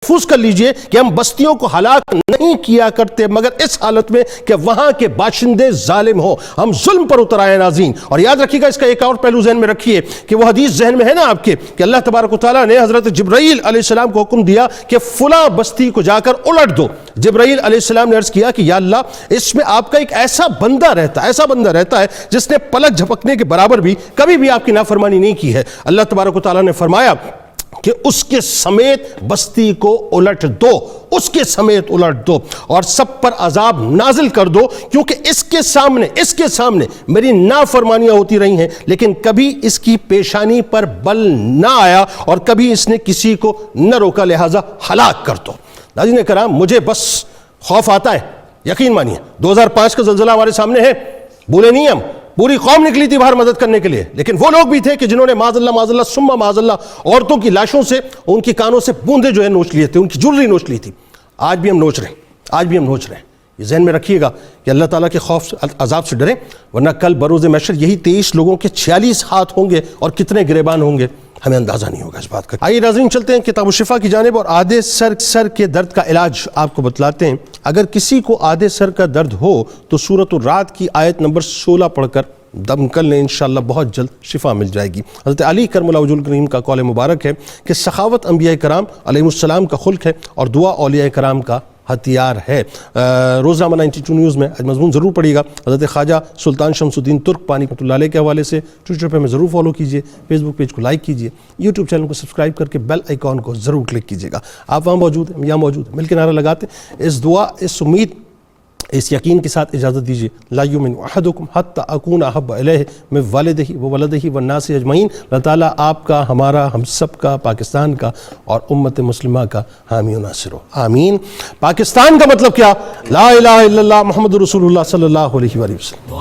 محفوظ کر لیجئے کہ ہم بستیوں کو ہلاک نہیں کیا کرتے مگر اس حالت میں کہ وہاں کے باشندے ظالم ہوں، ہم ظلم پر اتر آئے ناظرین۔ اور یاد رکھیے گا اس کا ایک اور پہلو ذہن میں رکھیے کہ وہ حدیث ذہن میں ہے نا آپ کے کہ اللہ تبارک و تعالیٰ نے حضرت جبرائیل علیہ السلام کو حکم دیا کہ فلاں بستی کو جا کر الٹ دو۔ جبرائیل علیہ السلام نے عرض کیا کہ یا اللہ اس میں آپ کا ایک ایسا بندہ رہتا ہے جس نے پلک جھپکنے کے برابر بھی کبھی بھی آپ کی نافرمانی نہیں کی ہے۔ اللہ تبارک و تعالیٰ نے فرمایا کہ اس کے سمیت بستی کو الٹ دو، اس کے سمیت الٹ دو اور سب پر عذاب نازل کر دو، کیونکہ اس کے سامنے میری نافرمانیاں ہوتی رہی ہیں لیکن کبھی اس کی پیشانی پر بل نہ آیا اور کبھی اس نے کسی کو نہ روکا، لہٰذا ہلاک کر دو۔ ناظرین کرام، مجھے بس خوف آتا ہے، یقین مانیے 2005 کا زلزلہ ہمارے سامنے ہے، بھولے نہیں ہم، پوری قوم نکلی تھی باہر مدد کرنے کے لیے، لیکن وہ لوگ بھی تھے کہ جنہوں نے معاذ اللہ ثم معاذ اللہ عورتوں کی لاشوں سے ان کی کانوں سے بوندے جو ہے نوچ لیے تھے، ان کی جویلری نوچ لی تھی۔ آج بھی ہم نوچ رہے ہیں۔ یہ ذہن میں رکھیے گا کہ اللہ تعالیٰ کے خوف عذاب سے ڈریں، ورنہ کل بروز محشر یہی 23 لوگوں کے 46 ہاتھ ہوں گے اور کتنے گریبان ہوں گے ہمیں اندازہ نہیں ہوگا اس بات کا۔ آئیے ناظرین چلتے ہیں کتاب الشفا کی جانب اور آدھے سر کے درد کا علاج آپ کو بتلاتے ہیں۔ اگر کسی کو آدھے سر کا درد ہو تو سورۃ الرعد کی آیت نمبر 16 پڑھ کر دم کر لیں، انشاءاللہ بہت جلد شفا مل جائے گی۔ حضرت علی کرم اللہ وجہہ الکریم کا قول مبارک ہے کہ سخاوت انبیاء کرام علیہ السلام کا خلق ہے اور دعا اولیاء کرام کا ہتھیار ہے۔ روزنامہ 92 نیوز میں آج مضمون ضرور پڑھیے گا، حضرت خواجہ سلطان شمس الدین ترک پانی رحمۃ اللہ علیہ کے حوالے سے۔ ٹویٹر پہ ہمیں ضرور فالو کیجیے، فیس بک پیج کو لائک کیجیے، یوٹیوب چینل کو سبسکرائب کر کے بیل آئیکن کو ضرور کلک کیجیے گا۔ آپ وہاں موجود ہیں، یہاں موجود ہیں، مل کے نعرہ لگاتے ہیں۔ اس دعا، اس امید، اس یقین کے ساتھ اجازت دیجیے، لا یؤمن احدکم حتی اکون احب الیہ من والدہ وولدہ والناس اجمعین۔ اللہ تعالیٰ آپ کا، ہمارا، ہم سب کا، پاکستان کا اور امت مسلمہ کا حامی و ناصر ہو، آمین۔ پاکستان کا مطلب کیا؟ لا الہ الا اللہ محمد رسول اللہ صلی اللہ علیہ وآلہ وسلم۔